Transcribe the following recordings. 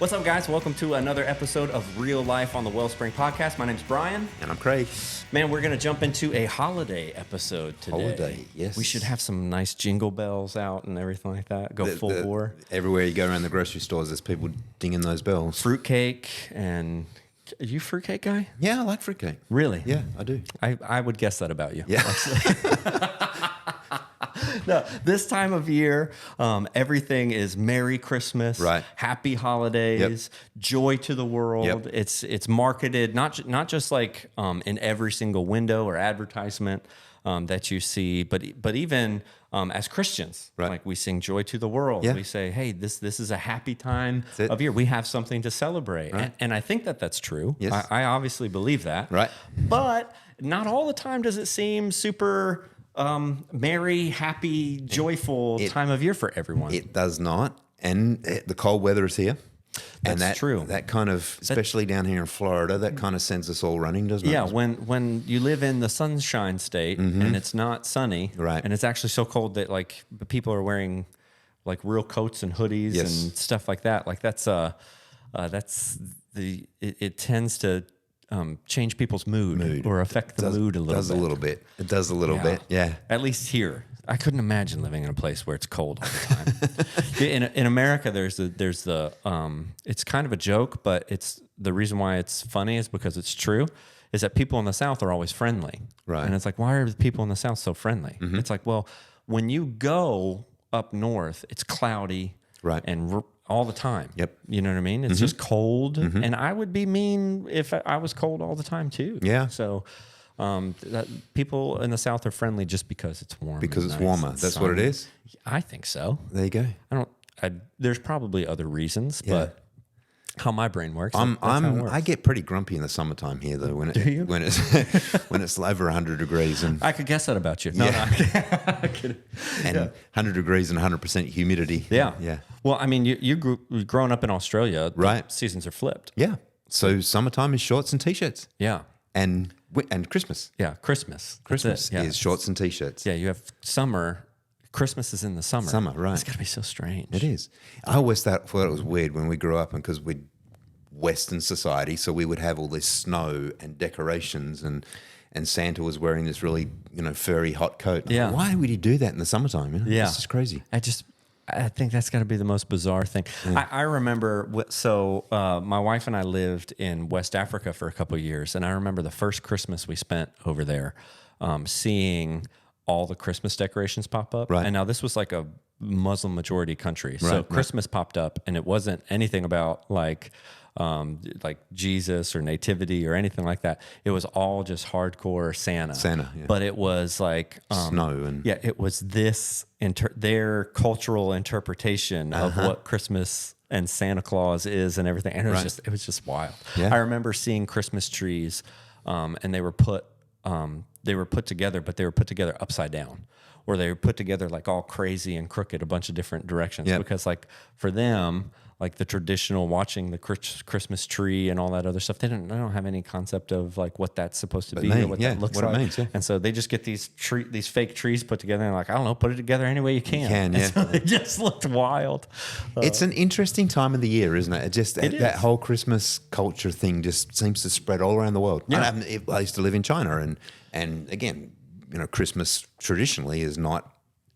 What's up, guys? Welcome to another episode of Real Life on the Wellspring podcast. My name's Brian. And I'm Craig. Man, we're going to jump into a holiday episode today. Holiday, yes. We should have some nice jingle bells out and everything like that. Go full bore. Everywhere you go around the grocery stores, there's people dinging those bells. Fruitcake and... Are you a fruitcake guy? Yeah, I like fruitcake. Really? Yeah, I do. I would guess that about you. Yeah. No, this time of year, everything is Merry Christmas, Right. Happy Holidays, joy to the world. Yep. It's marketed not just like in every single window or advertisement that you see, but even as Christians, Right. like we sing joy to the world. Yeah. We say, hey, this is a happy time That's it. of year. We have something to celebrate, Right. and I think that's true. Yes. I obviously believe that, Right. But not all the time does it seem super merry, happy, joyful time of year for everyone. It does not. And the cold weather is here. And That's true. That kind of, especially down here in Florida, that kind of sends us all running, doesn't it? Yeah, when you live in the sunshine state and it's not sunny, Right. and it's actually so cold that like people are wearing like real coats and hoodies Yes. and stuff like that. Like it tends to change people's mood or affect the mood a little bit. It does a little bit, yeah. At least here. I couldn't imagine living in a place where it's cold all the time. in America, there's the it's kind of a joke, but it's the reason why it's funny is because it's true, is that people in the South are always friendly. Right. And it's like, why are the people in the South so friendly? It's like, well, when you go up north, it's cloudy Right. and all the time. Yep. You know what I mean? It's just cold. And I would be mean if I was cold all the time too. Yeah. So people in the South are friendly just because it's warm. Because and it's nice warmer. and That's what it sunny. is. I think so. There you go. There's probably other reasons, Yeah. but how my brain works. That's how it works. I get pretty grumpy in the summertime here though when you? when it's when it's over 100 degrees and I could guess that about you. I could. and 100 degrees and 100% humidity. Yeah. Yeah. Well, I mean, you've grown up in Australia. The Right. seasons are flipped. Yeah. So summertime is shorts and t-shirts Yeah. and Christmas. Yeah. Christmas. That's Christmas it. Yeah. is shorts and t-shirts. Yeah. You have summer. Christmas is in the summer. Summer, right. It's got to be so strange. It is. I always thought it was weird when we grew up and because we'd Western society, so we would have all this snow and decorations and Santa was wearing this really, furry hot coat. And I'm like, why would he do that in the summertime? Yeah. It's just crazy. I think that's got to be the most bizarre thing. I remember, my wife and I lived in West Africa for a couple of years, and I remember the first Christmas we spent over there, seeing all the Christmas decorations pop up. Right. And now this was like a Muslim majority country, so Right. Christmas popped up, and it wasn't anything about like Jesus or nativity or anything like that. It was all just hardcore Santa. Yeah. But it was like Snow and it was this their cultural interpretation of what Christmas and Santa Claus is and everything, and it was just wild. Yeah. I remember seeing Christmas trees, and they were put together, but they were put together upside down, or they were put together like all crazy and crooked, a bunch of different directions. Yep. Because like for them, like the traditional watching the Christmas tree and all that other stuff, they don't have any concept of like what that's supposed to be or what that looks what like. it means, yeah. And so they just get these fake trees put together and like, I don't know, put it together any way you can. can, And yeah. so they just looked wild. It's an interesting time of the year, isn't it? It just It that is. whole Christmas culture thing just seems to spread all around the world. Yeah. I used to live in China, and again, Christmas traditionally is not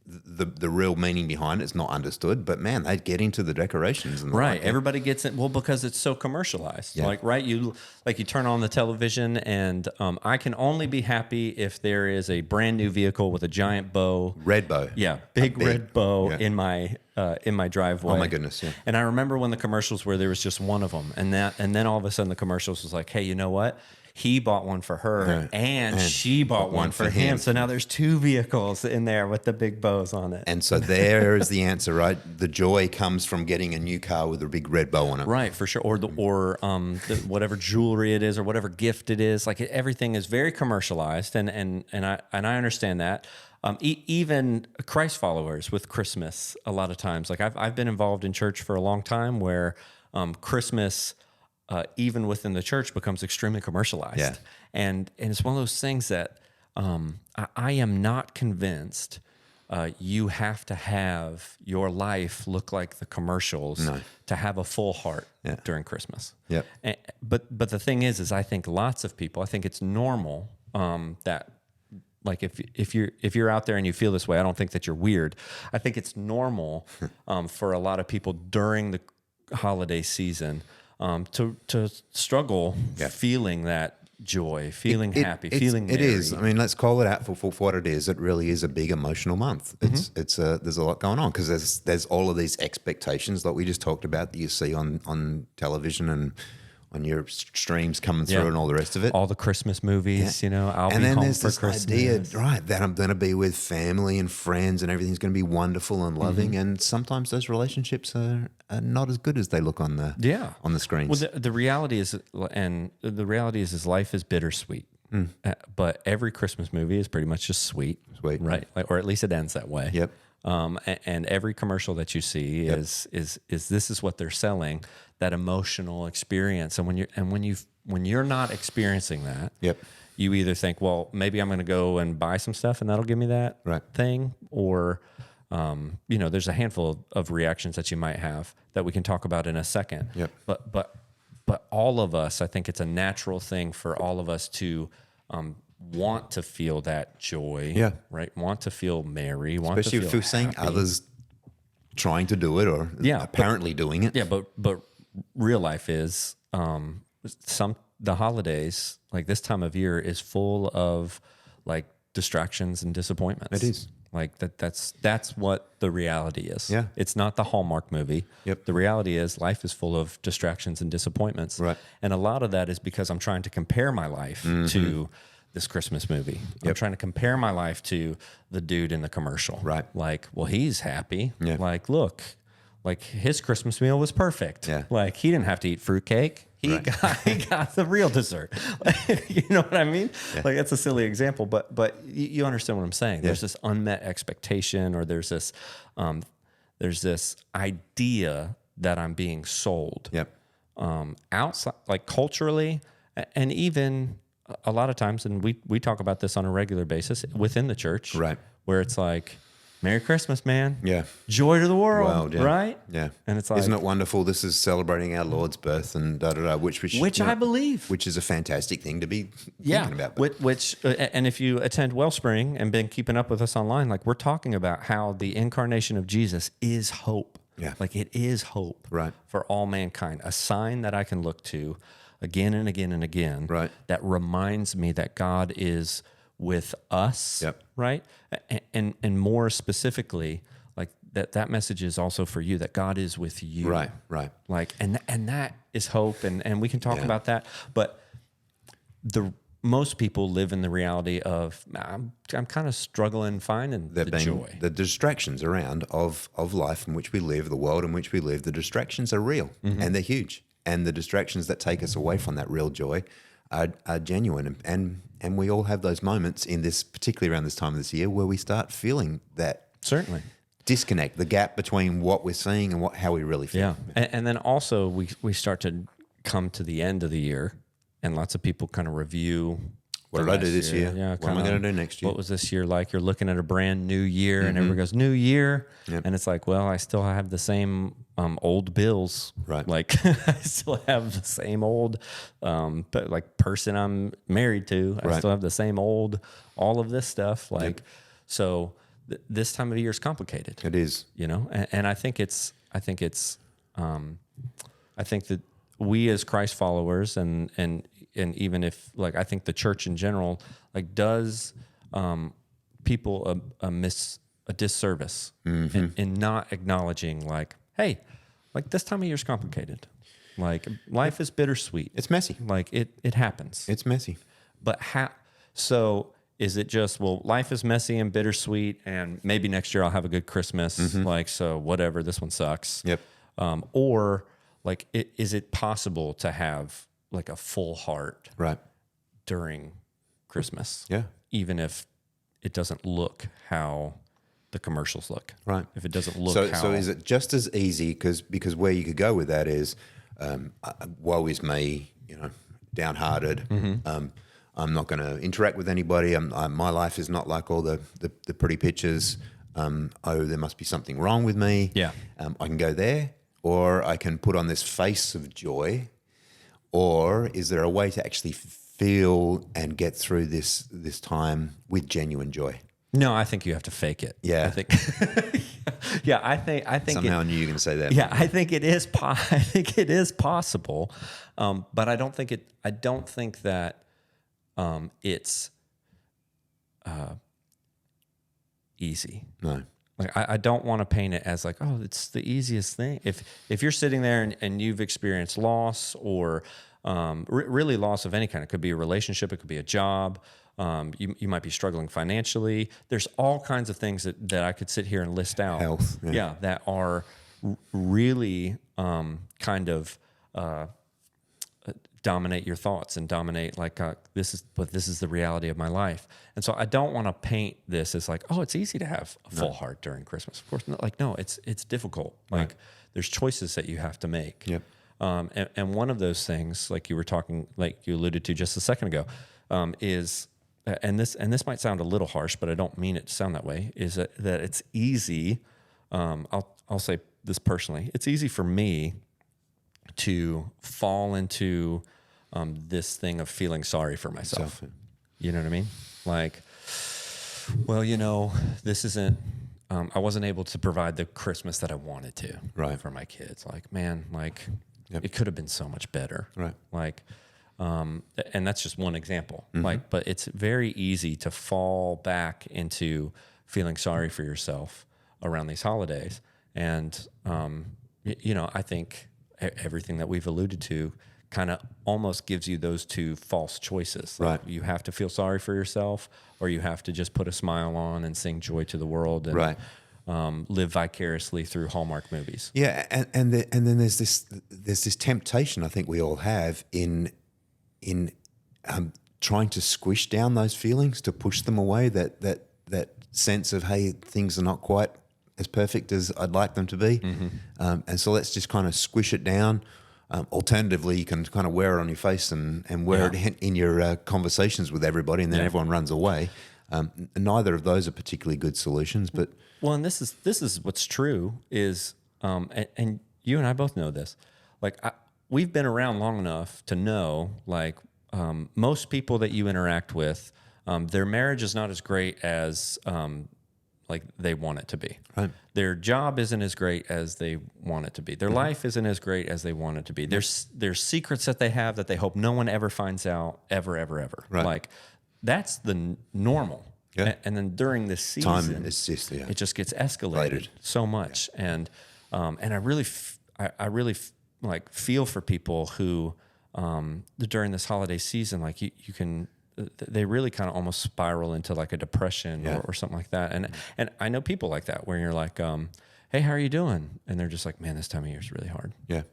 the real meaning behind it's not understood. But man, they get into the decorations and Right. Everybody gets it. Well, because it's so commercialized. Yeah. Like, right. You turn on the television and I can only be happy if there is a brand new vehicle with a giant bow. red bow. Yeah. Big red bow yeah. in my driveway. Oh my goodness, yeah. And I remember when the commercials where there was just one of them, and then all of a sudden the commercials was like, hey, you know what? He bought one for her, and she bought one for him. So now there's two vehicles in there with the big bows on it. And so there is the answer, right? The joy comes from getting a new car with a big red bow on it. Right, for sure. Or whatever jewelry it is, or whatever gift it is. Like everything is very commercialized, and I understand that. Even Christ followers with Christmas, a lot of times, like I've been involved in church for a long time, where Christmas, even within the church, becomes extremely commercialized. Yeah. And it's one of those things that I am not convinced you have to have your life look like the commercials to have a full heart during Christmas. Yep. But the thing is I think lots of people, I think it's normal that like if you're out there and you feel this way, I don't think that you're weird. I think it's normal for a lot of people during the holiday season to struggle feeling that joy, feeling happy, feeling merry. It is. I mean, let's call it out for what it is. It really is a big emotional month. It's there's a lot going on because there's all of these expectations that we just talked about that you see on television and on your streams coming through and all the rest of it. All the Christmas movies, I'll and be then home there's for this Christmas. idea, right, that I'm going to be with family and friends and everything's going to be wonderful and loving. And sometimes those relationships are not as good as they look on the screens. Well, the reality is, life is bittersweet. But every Christmas movie is pretty much just sweet, right? Or at least it ends that way. Yep. And every commercial that you see is this is what they're selling, that emotional experience. And when you're not experiencing that, you either think, well, maybe I'm going to go and buy some stuff and that'll give me that thing, or there's a handful of reactions that you might have that we can talk about in a second. Yep. But all of us, I think it's a natural thing for all of us to want to feel that joy, right? Want to feel merry, especially if you're seeing others trying to do it or apparently doing it. Yeah, but real life is the holidays, like this time of year, is full of like distractions and disappointments. It is. Like that's what the reality is. Yeah. It's not the Hallmark movie. Yep. The reality is life is full of distractions and disappointments. Right. And a lot of that is because I'm trying to compare my life to this Christmas movie. I'm trying to compare my life to the dude in the commercial. Right. Like, well, he's happy. Yeah. Like, look, like his Christmas meal was perfect. Yeah. Like he didn't have to eat fruitcake. He got the real dessert. You know what I mean? Yeah. Like that's a silly example, but you understand what I'm saying. There's this unmet expectation, or there's this idea that I'm being sold. Yep. Outside, like culturally, and even a lot of times, and we talk about this on a regular basis within the church, right? Where it's like, Merry Christmas, man. Yeah. Joy to the world, right? Yeah. And it's like, isn't it wonderful? This is celebrating our Lord's birth and which I believe. Which is a fantastic thing to be thinking about. And if you attend Wellspring and been keeping up with us online, like we're talking about how the incarnation of Jesus is hope. Yeah. Like it is hope for all mankind. A sign that I can look to again and again and again. Right. That reminds me that God is with us. Yep. Right. And more specifically, like that message is also for you, that God is with you. Right. Like, and that is hope. And we can talk about that, but most people live in the reality of, I'm kind of struggling finding the joy. The distractions around of life in which we live, the world in which we live, the distractions are real and they're huge. And the distractions that take us away from that real joy are genuine. And we all have those moments in this, particularly around this time of this year, where we start feeling that certainly disconnect, the gap between what we're seeing and how we really feel. Yeah. And then also we start to come to the end of the year, and lots of people kind of review. What did I do this year? Yeah, what am I going to do next year? What was this year like? You're looking at a brand new year, and everyone goes, new year. Yep. And it's like, well, I still have the same old bills. Right. Like I still have the same old but like person I'm married to. I still have the same old, all of this stuff. Like, so this time of year is complicated. It is. And I think that we as Christ followers and even if, like, I think the church in general, like, does people a disservice in not acknowledging, like, hey, like, this time of year is complicated. Like, life is bittersweet. It's messy. Like, it happens. It's messy. But so is it just, well, life is messy and bittersweet, and maybe next year I'll have a good Christmas, like, so whatever, this one sucks. Yep. Or, like, is it possible to have like a full heart during Christmas? Yeah. Even if it doesn't look how the commercials look. Right. If it doesn't look so is it just as easy, because where you could go with that is, woe is me, downhearted. I'm not going to interact with anybody. My life is not like all the pretty pictures. there must be something wrong with me. Yeah. I can go there, or I can put on this face of joy, or is there a way to actually feel and get through this time with genuine joy? No, I think you have to fake it. Yeah. I think. Yeah, I think. Somehow I knew you were going to say that. Yeah, I think it is. I think it is possible, but I don't think it. I don't think that it's easy. No. Like I don't want to paint it as like, oh, it's the easiest thing. If you're sitting there and you've experienced loss or really loss of any kind, it could be a relationship, it could be a job. You might be struggling financially. There's all kinds of things that I could sit here and list out. Health. Yeah, that are really kind of dominate your thoughts and dominate like this is the reality of my life. And so I don't want to paint this as like, oh, it's easy to have a full heart during Christmas. Of course, not. Like, no, it's difficult. Like there's choices that you have to make. Yep. And one of those things, like you were talking, like you alluded to just a second ago, is and this might sound a little harsh, but I don't mean it to sound that way. Is that it's easy? I'll say this personally. It's easy for me to fall into this thing of feeling sorry for myself. You know what I mean? Like, well, this isn't. I wasn't able to provide the Christmas that I wanted to for my kids. Like, man, it could have been so much better. Right. Like, and that's just one example. Like, but it's very easy to fall back into feeling sorry for yourself around these holidays. And, I think everything that we've alluded to kind of almost gives you those two false choices. Like you have to feel sorry for yourself, or you have to just put a smile on and sing joy to the world and live vicariously through Hallmark movies. Yeah, and then there's this temptation I think we all have in trying to squish down those feelings, to push them away. That sense of, hey, things are not quite as perfect as I'd like them to be, and so let's just kind of squish it down. Alternatively, you can kind of wear it on your face and wear it in your conversations with everybody, and then everyone runs away. Neither of those are particularly good solutions. But and this is what's true is, and you and I both know this. Like we've been around long enough to know, like most people that you interact with, their marriage is not as great as like they want it to be. Right. Their job isn't as great as they want it to be. Their life isn't as great as they want it to be. There's secrets that they have that they hope no one ever finds out, ever. Right. Like that's the normal. Yeah. And then during this season, it just gets escalated so much. Yeah. And I really like feel for people who during this holiday season, like you can. They really kind of almost spiral into like a depression or something like that. And I know people like that where you're like, hey, how are you doing? And they're just like, man, this time of year is really hard. Yeah.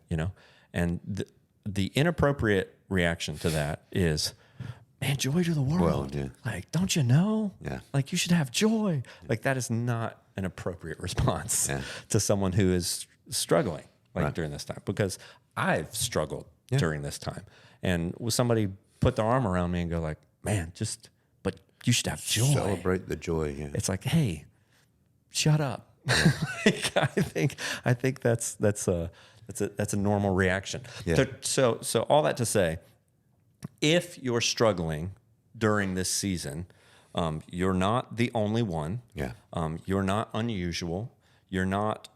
And the inappropriate reaction to that is, man, joy to the world. Well, yeah. Like, don't you know? Yeah. Like you should have joy. Yeah. Like that is not an appropriate response to someone who is struggling during this time, because I've struggled during this time. And with somebody put their arm around me and go like, man, but you should have joy. Celebrate the joy. Yeah. It's like, hey, shut up. Yeah. Like, I think that's a normal reaction. Yeah. So all that to say, if you're struggling during this season, you're not the only one. Yeah. You're not unusual. You're not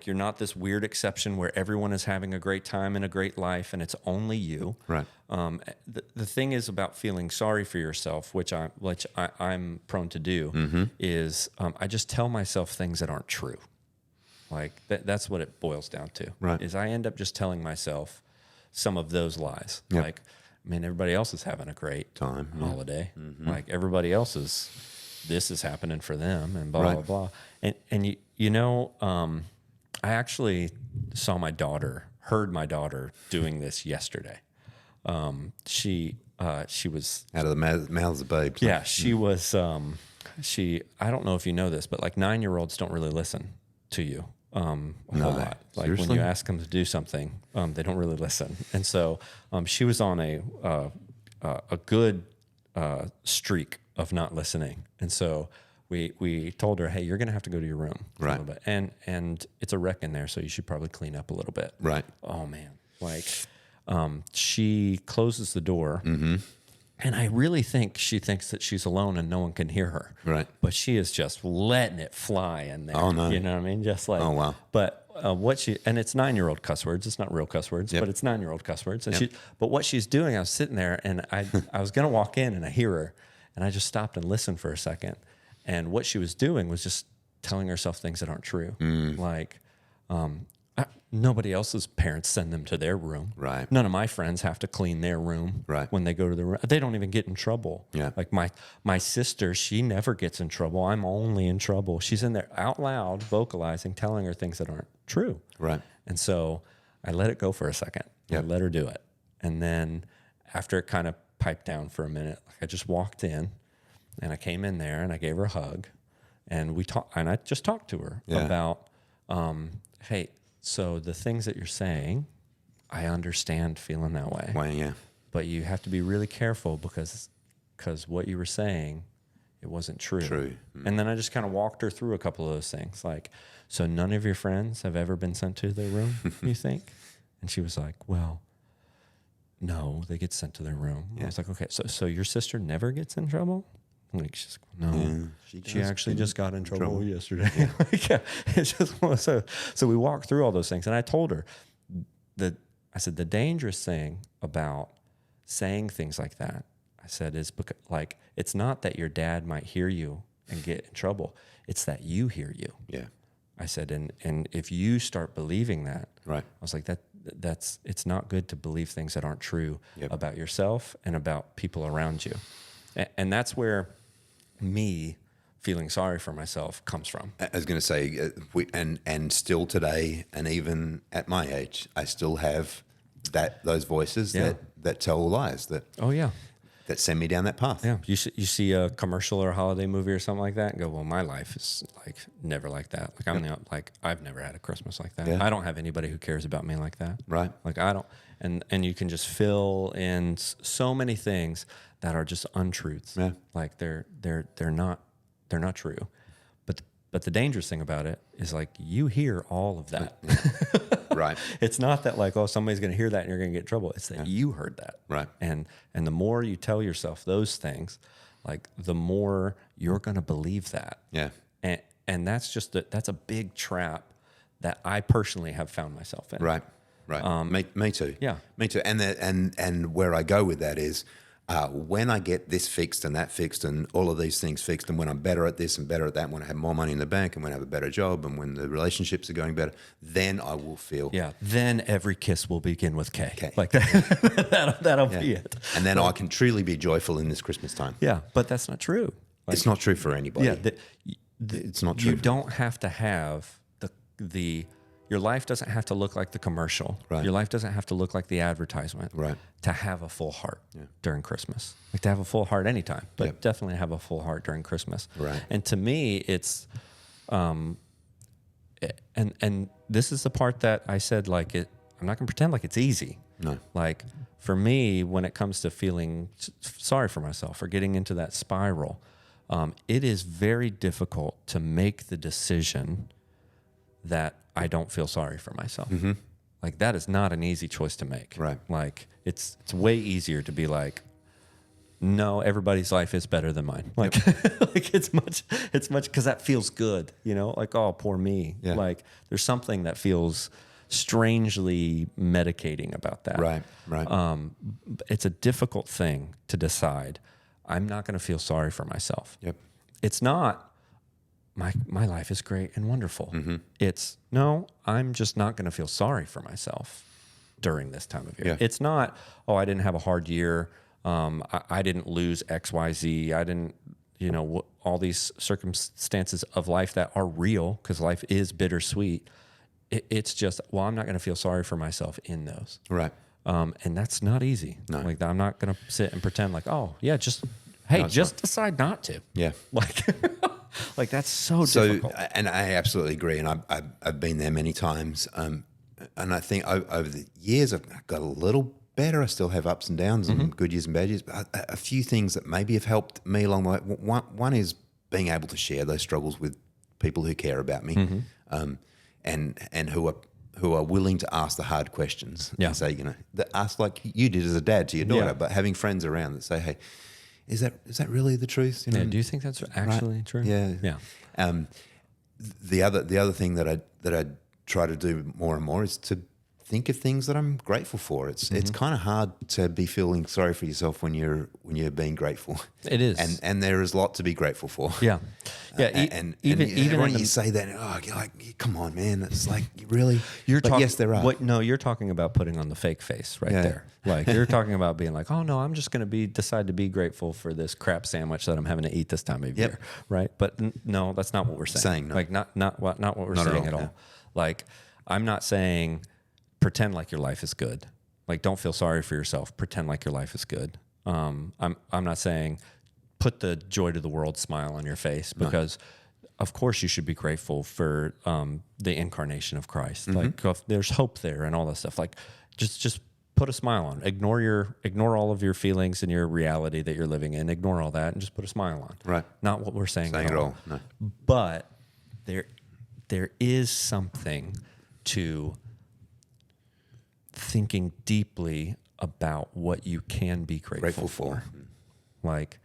you're not this weird exception where everyone is having a great time and a great life and it's only you. Right. The thing is about feeling sorry for yourself, which I'm prone to do, is I just tell myself things that aren't true. Like that's what it boils down to. Right. Is I end up just telling myself some of those lies. Yep. Like, man, everybody else is having a great time holiday. Mm-hmm. Like everybody else this is happening for them and blah, blah, blah. And I actually heard my daughter doing this yesterday. She was out of the mouths of babes. Yeah, she was. I don't know if you know this, but like 9-year-olds don't really listen to you a whole lot. Like seriously? When you ask them to do something, they don't really listen. And so she was on a good streak of not listening. And so we told her, hey, you're going to have to go to your room for a Right. little bit. And it's a wreck in there, so you should probably clean up a little bit. Right. Oh, man. Like, she closes the door. Mm-hmm. And I really think she thinks that she's alone and no one can hear her. Right. But she is just letting it fly in there. Oh, no. You know what I mean? Just like, Oh, wow. But and it's 9-year-old cuss words. It's not real cuss words, Yep. but it's 9-year-old cuss words. And Yep. but what she's doing, I was sitting there and I was going to walk in and I hear her and I just stopped and listened for a second. And what she was doing was just telling herself things that aren't true. Like, nobody else's parents send them to their room. Right. None of my friends have to clean their room Right. when they go to the room. They don't even get in trouble. Yeah. Like my sister, she never gets in trouble. I'm only in trouble. She's in there out loud, vocalizing, telling her things that aren't true. Right. And so I let it go for a second. Yep. I let her do it. And then after it kind of piped down for a minute, like I just walked in and I came in there and I gave her a hug and I just talked to her Yeah. about, hey, so the things that you're saying, I understand feeling that way. Well, yeah. But you have to be really careful because what you were saying, it wasn't true. True. And then I just kind of walked her through a couple of those things. Like, so none of your friends have ever been sent to their room, you think? And she was like, well, no, they get sent to their room. I was like, okay, so your sister never gets in trouble? Like, she's like, no, she actually just got in trouble yesterday. Like, yeah, it's just so we walked through all those things, and I told her I said the dangerous thing about saying things like that, I said, is because like it's not that your dad might hear you and get in trouble; it's that you hear you. Yeah. I said, and if you start believing that, Right. I was like that's it's not good to believe things that aren't true Yep. about yourself and about people around you, and that's where me feeling sorry for myself comes from. I was going to say, and still today, and even at my age, I still have those voices Yeah. that tell lies that Oh yeah, that send me down that path. yeah. You see a commercial or a holiday movie or something like that, and go, "Well, my life is like never like that. Like I've never had a Christmas like that. Yeah. I don't have anybody who cares about me like that. Right. Like I don't." And you can just fill in so many things that are just untruths. Yeah. Like they're not true. But the dangerous thing about it is like you hear all of that. Right. It's not that like, oh, somebody's going to hear that and you're going to get in trouble. It's that you heard that. Right. And the more you tell yourself those things, like the more you're going to believe that. Yeah. And that's that's a big trap that I personally have found myself in. Right. Right. Me too. Yeah. Me too. And where I go with that is when I get this fixed and that fixed and all of these things fixed, and when I'm better at this and better at that, when I have more money in the bank and when I have a better job and when the relationships are going better, then I will feel. Yeah. Then every kiss will begin with K. K. Like that. That'll be it. And then I can truly be joyful in this Christmas time. Yeah. But that's not true. Like, It's not true for anybody. yeah. It's not true. You don't have to have your life doesn't have to look like the commercial. Right. Your life doesn't have to look like the advertisement. Right. To have a full heart during Christmas. Like to have a full heart anytime, but Yep. definitely have a full heart during Christmas. Right. And to me, it's, and this is the part that I said, like I'm not gonna pretend like it's easy. No. Like for me, when it comes to feeling sorry for myself or getting into that spiral, it is very difficult to make the decision that I don't feel sorry for myself. Mm-hmm. Like that is not an easy choice to make. Right. Like it's way easier to be like, no, everybody's life is better than mine. Like, like it's much because that feels good, you know, like, oh, poor me. Yeah. Like there's something that feels strangely medicating about that. Right. Right. It's a difficult thing to decide. I'm not going to feel sorry for myself. Yep. It's not my life is great and wonderful. Mm-hmm. It's no, I'm just not going to feel sorry for myself during this time of year. Yeah. It's not, oh, I didn't have a hard year. I didn't lose X, Y, Z. I didn't, all these circumstances of life that are real because life is bittersweet. It's just, well, I'm not going to feel sorry for myself in those. Right. And that's not easy. No. Like I'm not going to sit and pretend like, oh yeah, just decide not to. Yeah. Like that's so difficult. And I absolutely agree. And I've been there many times. And I think over the years, I've got a little better. I still have ups and downs and good years and bad years. But a few things that maybe have helped me along the way. One is being able to share those struggles with people who care about me, and who are willing to ask the hard questions and say, ask like you did as a dad to your daughter, but having friends around that say, hey, is that really the truth? Do you think that's actually true? Yeah. The other thing that I try to do more and more is to think of things that I'm grateful for. It's kind of hard to be feeling sorry for yourself when you're being grateful. It is, and there is a lot to be grateful for. Yeah. And even when you say that, you're like, come on, man, it's like really. Yes, there are. You're talking about putting on the fake face right there. Like you're talking about being like, oh no, I'm just going to decide to be grateful for this crap sandwich that I'm having to eat this time of year, right? But no, that's not what we're saying. No. Like not what we're saying at all. Like I'm not saying pretend like your life is good. Like don't feel sorry for yourself. Pretend like your life is good. I'm not saying put the joy to the world smile on your face, because of course you should be grateful for the incarnation of Christ. Like there's hope there and all that stuff. Like just put a smile on. Ignore all of your feelings and your reality that you're living in. Ignore all that and just put a smile on. Right. Not what we're saying at all. No. But there is something to thinking deeply about what you can be grateful for. Like,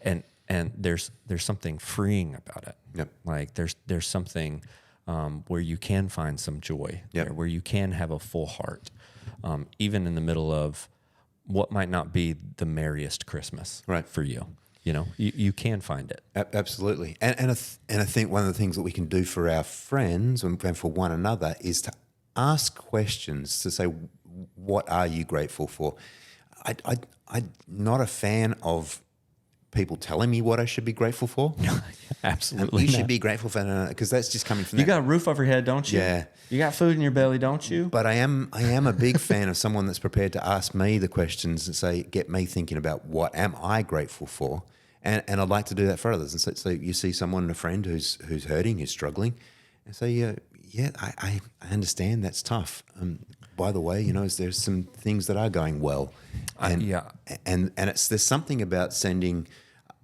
and there's something freeing about it. Yep. Like there's something where you can find some joy, where you can have a full heart, even in the middle of what might not be the merriest Christmas for you. You can find it. Absolutely. And I think one of the things that we can do for our friends and for one another is to ask questions, to say, what are you grateful for? I'm not a fan of people telling me what I should be grateful for. Absolutely. You should be grateful for, because that's just coming from you got a roof over your head, don't you? Yeah. You got food in your belly, don't you? But I am a big fan of someone that's prepared to ask me the questions and say, get me thinking about what am I grateful for? And I'd like to do that for others. And so you see someone, a friend who's hurting, who's struggling, and say, I understand that's tough. By the way, there's some things that are going well. And there's something about sending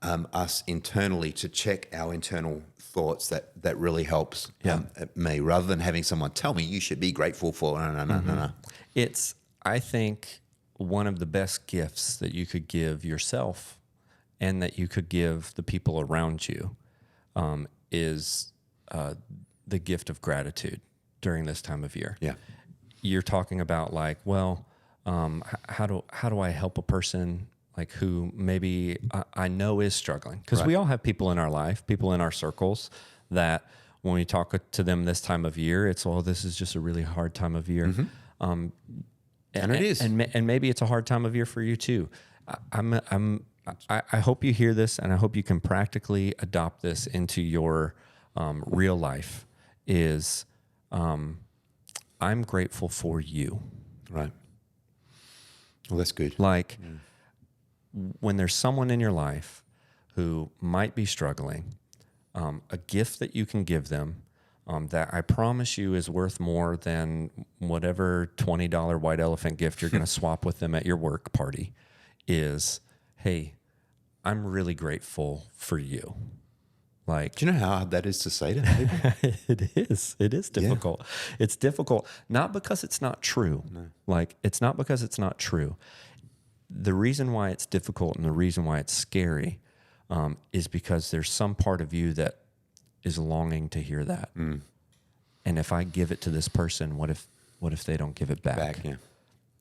us internally to check our internal thoughts that really helps me, rather than having someone tell me you should be grateful for. No. It's, I think, one of the best gifts that you could give yourself and that you could give the people around you is the gift of gratitude during this time of year. Yeah. You're talking about like, well, how do I help a person like who maybe I know is struggling? Because we all have people in our life, people in our circles that when we talk to them this time of year, it's, this is just a really hard time of year. And it is. And maybe it's a hard time of year for you too. I hope you hear this, and I hope you can practically adopt this into your real life. Is I'm grateful for you. Right. Well, that's good. Like when there's someone in your life who might be struggling, a gift that you can give them that I promise you is worth more than whatever $20 white elephant gift you're going to swap with them at your work party is, hey, I'm really grateful for you. Like, do you know how hard that is to say to people? It is difficult. Yeah. It's difficult, not because it's not true. No. Like, it's not because it's not true. The reason why it's difficult and the reason why it's scary is because there's some part of you that is longing to hear that. And if I give it to this person, what if they don't give it back?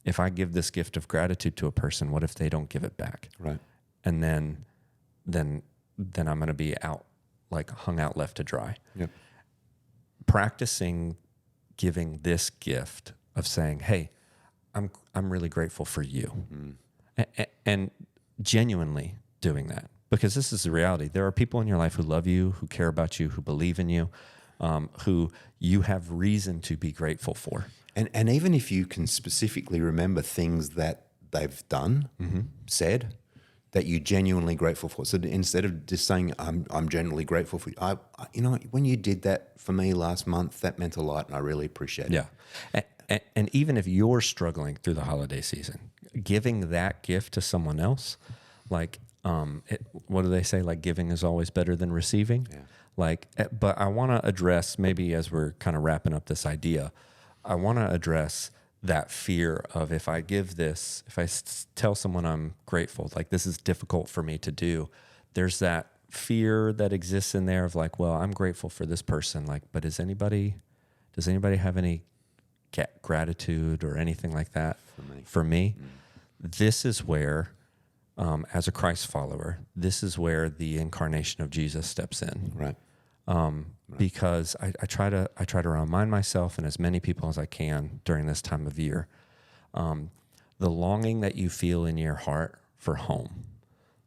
If I give this gift of gratitude to a person, what if they don't give it back? Right. And then I'm going to be out, like hung out left to dry. Yep. Practicing giving this gift of saying, hey, I'm really grateful for you. And genuinely doing that, because this is the reality. There are people in your life who love you, who care about you, who believe in you, who you have reason to be grateful for. And even if you can specifically remember things that they've done, said, that you're genuinely grateful for. So instead of just saying, I'm genuinely grateful for you, when you did that for me last month, that meant a lot and I really appreciate it. Yeah. And even if you're struggling through the holiday season, giving that gift to someone else, like what do they say? Like giving is always better than receiving. Yeah. Like, but I want to address, maybe as we're kind of wrapping up this idea, I want to address that fear of, if I give this, if I tell someone I'm grateful, like this is difficult for me to do, there's that fear that exists in there of like, well, I'm grateful for this person, like, but does anybody have any gratitude or anything like that for me? This is where, as a Christ follower, this is where the incarnation of Jesus steps in. Right. Because I try to remind myself and as many people as I can during this time of year, the longing that you feel in your heart for home,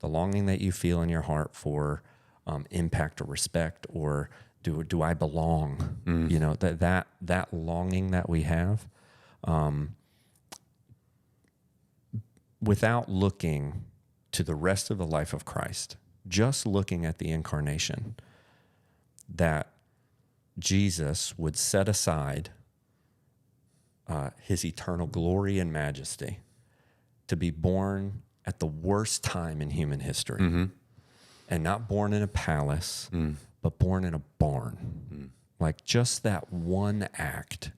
the longing that you feel in your heart for impact or respect, or do I belong? You know, that longing that we have, without looking to the rest of the life of Christ, just looking at the incarnation, that Jesus would set aside his eternal glory and majesty to be born at the worst time in human history, and not born in a palace, but born in a barn. Like just that one act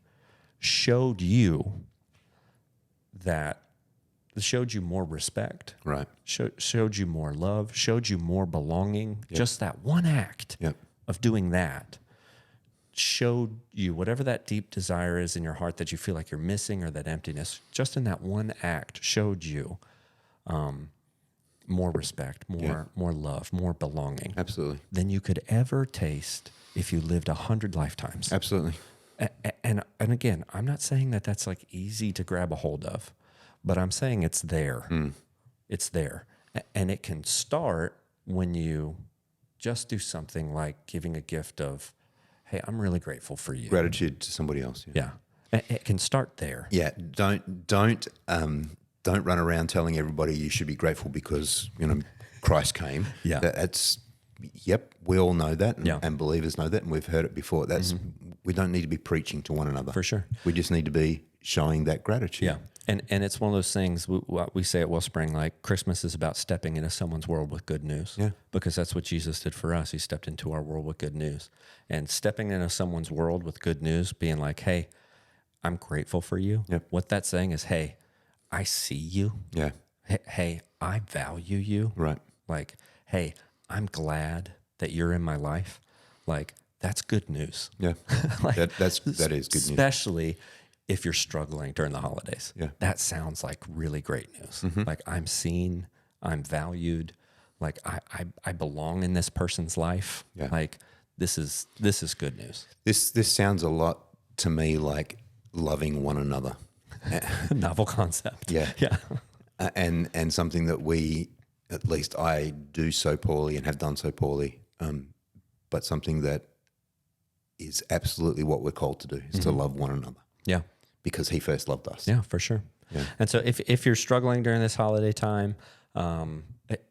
showed you more respect, Right. showed you more love, showed you more belonging. Yep. Just that one act Yep. of doing that showed you whatever that deep desire is in your heart that you feel like you're missing, or that emptiness, just in that one act showed you more respect, more love, more belonging Absolutely. than you could ever taste if you lived 100 lifetimes. Absolutely. And again, I'm not saying that that's like easy to grab a hold of, but I'm saying it's there. It's there. And it can start when you just do something like giving a gift of, hey, I'm really grateful for you. Gratitude to somebody else. Yeah. It can start there. Yeah. Don't run around telling everybody you should be grateful because, Christ came. Yeah. That's, yep, we all know that, and, Yeah. and believers know that, and we've heard it before. That's we don't need to be preaching to one another. For sure. We just need to be showing that gratitude. Yeah. And it's one of those things we say at Wellspring, like Christmas is about stepping into someone's world with good news. Yeah. Because that's what Jesus did for us. He stepped into our world with good news. And stepping into someone's world with good news, being like, hey, I'm grateful for you. Yep. What that's saying is, hey, I see you. Yeah. Hey, I value you. Right. Like, hey, I'm glad that you're in my life. Like, that's good news. Yeah. Like, that is good news. Especially if you're struggling during the holidays. Yeah. That sounds like really great news. Like, I'm seen, I'm valued, like I belong in this person's life. Yeah. Like this is good news. This sounds a lot to me like loving one another. Novel concept. Yeah. Yeah. And something that we, at least I do so poorly and have done so poorly, but something that is absolutely what we're called to do is to love one another. Yeah. Because he first loved us. Yeah, for sure. Yeah. And so if you're struggling during this holiday time,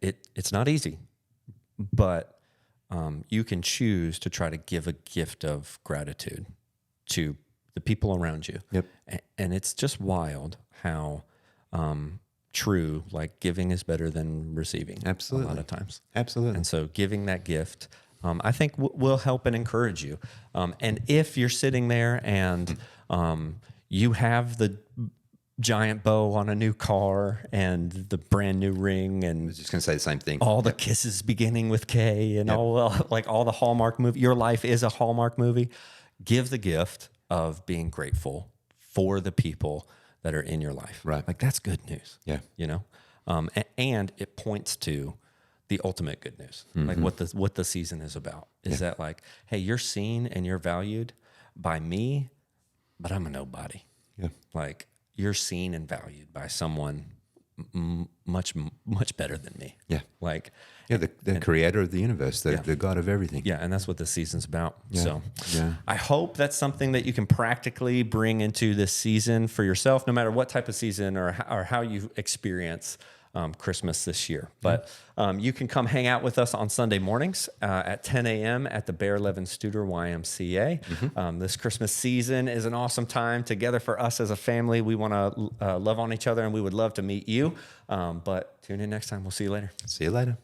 it's not easy, but you can choose to try to give a gift of gratitude to the people around you. Yep. And it's just wild how true, like giving is better than receiving. Absolutely. A lot of times. Absolutely. And so giving that gift, I think will help and encourage you. And if you're sitting there and you have the giant bow on a new car and the brand new ring and I was just going to say the same thing. all the kisses beginning with K and all the Hallmark movie, your life is a Hallmark movie. Give the gift of being grateful for the people that are in your life. Right. Like that's good news. Yeah. You know? And it points to the ultimate good news. Like what the season is about is that like, hey, you're seen and you're valued by me, but I'm a nobody. Yeah. Like you're seen and valued by someone much better than me. Yeah. Like, Yeah, the creator of the universe, the God of everything. yeah, and that's what this season's about. So Yeah. I hope that's something that you can practically bring into this season for yourself, no matter what type of season or how you experience Christmas this year. But you can come hang out with us on Sunday mornings at 10 a.m. at the Bear Levin Studer YMCA. This Christmas season is an awesome time together for us as a family. We want to love on each other, and we would love to meet you. But tune in next time. We'll see you later. See you later.